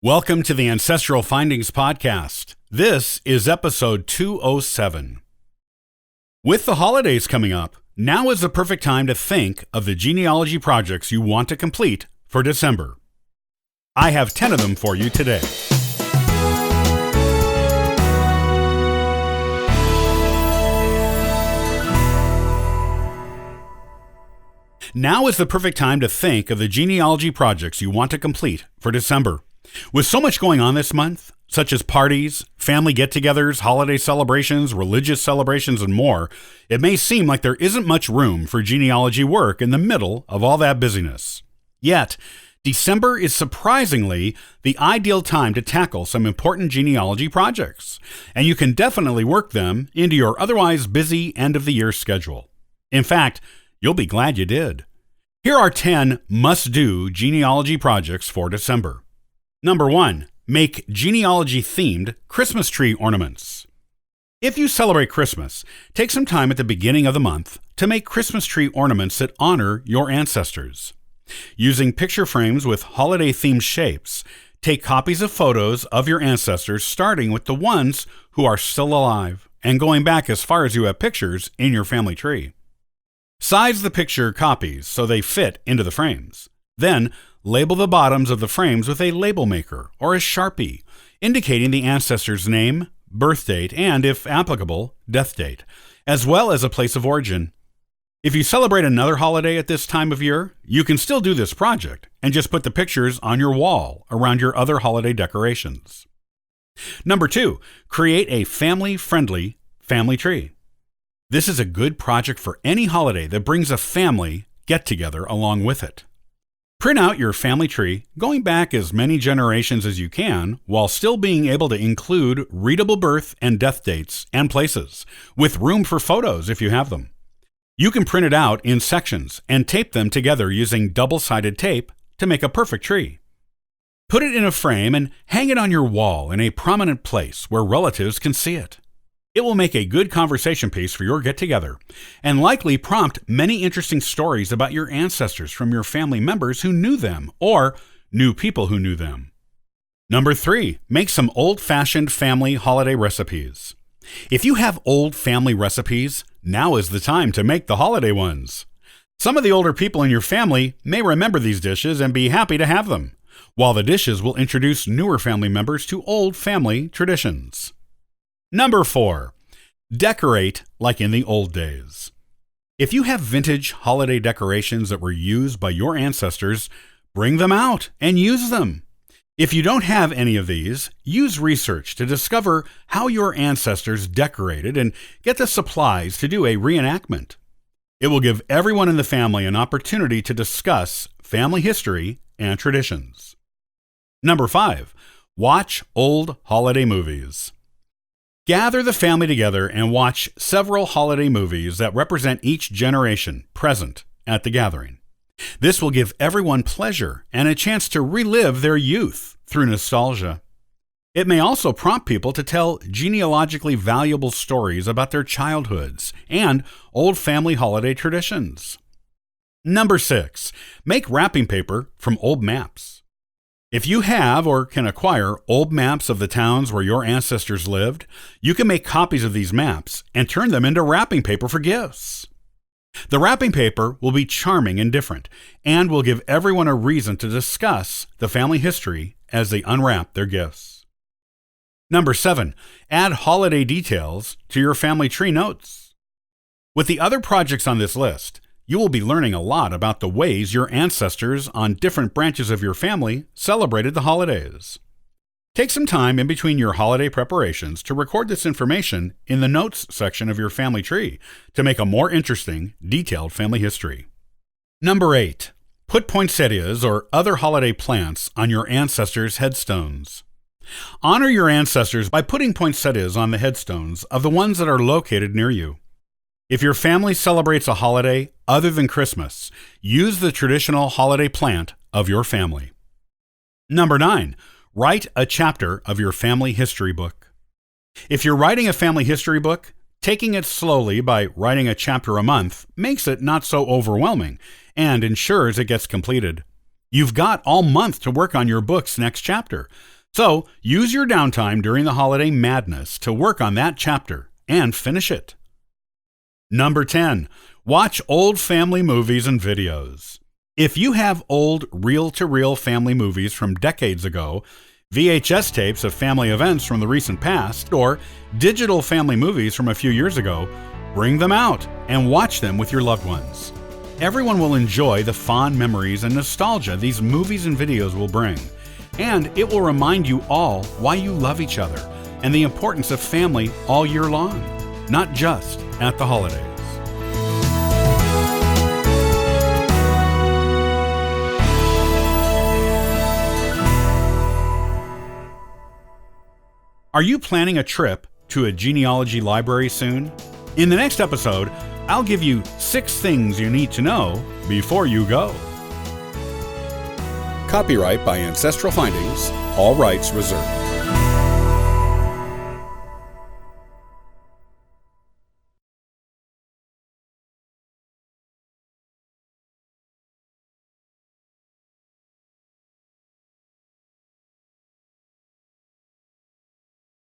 Welcome to the Ancestral Findings Podcast. This is episode 207. With the holidays coming up, now is the perfect time to think of the genealogy projects you want to complete for December. I have 10 of them for you today. Now is the perfect time to think of the genealogy projects you want to complete for December. With so much going on this month, such as parties, family get-togethers, holiday celebrations, religious celebrations, and more, it may seem like there isn't much room for genealogy work in the middle of all that busyness. Yet, December is surprisingly the ideal time to tackle some important genealogy projects, and you can definitely work them into your otherwise busy end-of-the-year schedule. In fact, you'll be glad you did. Here are 10 must-do genealogy projects for December. Number 1. Make genealogy-themed Christmas tree ornaments. If you celebrate Christmas, take some time at the beginning of the month to make Christmas tree ornaments that honor your ancestors. Using picture frames with holiday-themed shapes, take copies of photos of your ancestors starting with the ones who are still alive and going back as far as you have pictures in your family tree. Size the picture copies so they fit into the frames. Then, label the bottoms of the frames with a label maker or a Sharpie, indicating the ancestor's name, birth date, and, if applicable, death date, as well as a place of origin. If you celebrate another holiday at this time of year, you can still do this project and just put the pictures on your wall around your other holiday decorations. Number 2, create a family-friendly family tree. This is a good project for any holiday that brings a family get-together along with it. Print out your family tree, going back as many generations as you can, while still being able to include readable birth and death dates and places, with room for photos if you have them. You can print it out in sections and tape them together using double-sided tape to make a perfect tree. Put it in a frame and hang it on your wall in a prominent place where relatives can see it. It will make a good conversation piece for your get-together and likely prompt many interesting stories about your ancestors from your family members who knew them or knew people who knew them. Number 3, make some old-fashioned family holiday recipes. If you have old family recipes, now is the time to make the holiday ones. Some of the older people in your family may remember these dishes and be happy to have them, while the dishes will introduce newer family members to old family traditions. Number 4, decorate like in the old days. If you have vintage holiday decorations that were used by your ancestors, bring them out and use them. If you don't have any of these, use research to discover how your ancestors decorated and get the supplies to do a reenactment. It will give everyone in the family an opportunity to discuss family history and traditions. Number 5, watch old holiday movies. Gather the family together and watch several holiday movies that represent each generation present at the gathering. This will give everyone pleasure and a chance to relive their youth through nostalgia. It may also prompt people to tell genealogically valuable stories about their childhoods and old family holiday traditions. Number 6, make wrapping paper from old maps. If you have or can acquire old maps of the towns where your ancestors lived, you can make copies of these maps and turn them into wrapping paper for gifts. The wrapping paper will be charming and different, and will give everyone a reason to discuss the family history as they unwrap their gifts. Number 7, add holiday details to your family tree notes. With the other projects on this list, you will be learning a lot about the ways your ancestors on different branches of your family celebrated the holidays. Take some time in between your holiday preparations to record this information in the notes section of your family tree to make a more interesting, detailed family history. Number 8, put poinsettias or other holiday plants on your ancestors' headstones. Honor your ancestors by putting poinsettias on the headstones of the ones that are located near you. If your family celebrates a holiday other than Christmas, use the traditional holiday plant of your family. Number 9, write a chapter of your family history book. If you're writing a family history book, taking it slowly by writing a chapter a month makes it not so overwhelming and ensures it gets completed. You've got all month to work on your book's next chapter. So use your downtime during the holiday madness to work on that chapter and finish it. Number 10, watch old family movies and videos. If you have old reel-to-reel family movies from decades ago, VHS tapes of family events from the recent past, or digital family movies from a few years ago, bring them out and watch them with your loved ones. Everyone will enjoy the fond memories and nostalgia these movies and videos will bring, and it will remind you all why you love each other and the importance of family all year long, not just at the holidays. Are you planning a trip to a genealogy library soon? In the next episode, I'll give you 6 things you need to know before you go. Copyright by Ancestral Findings, all rights reserved.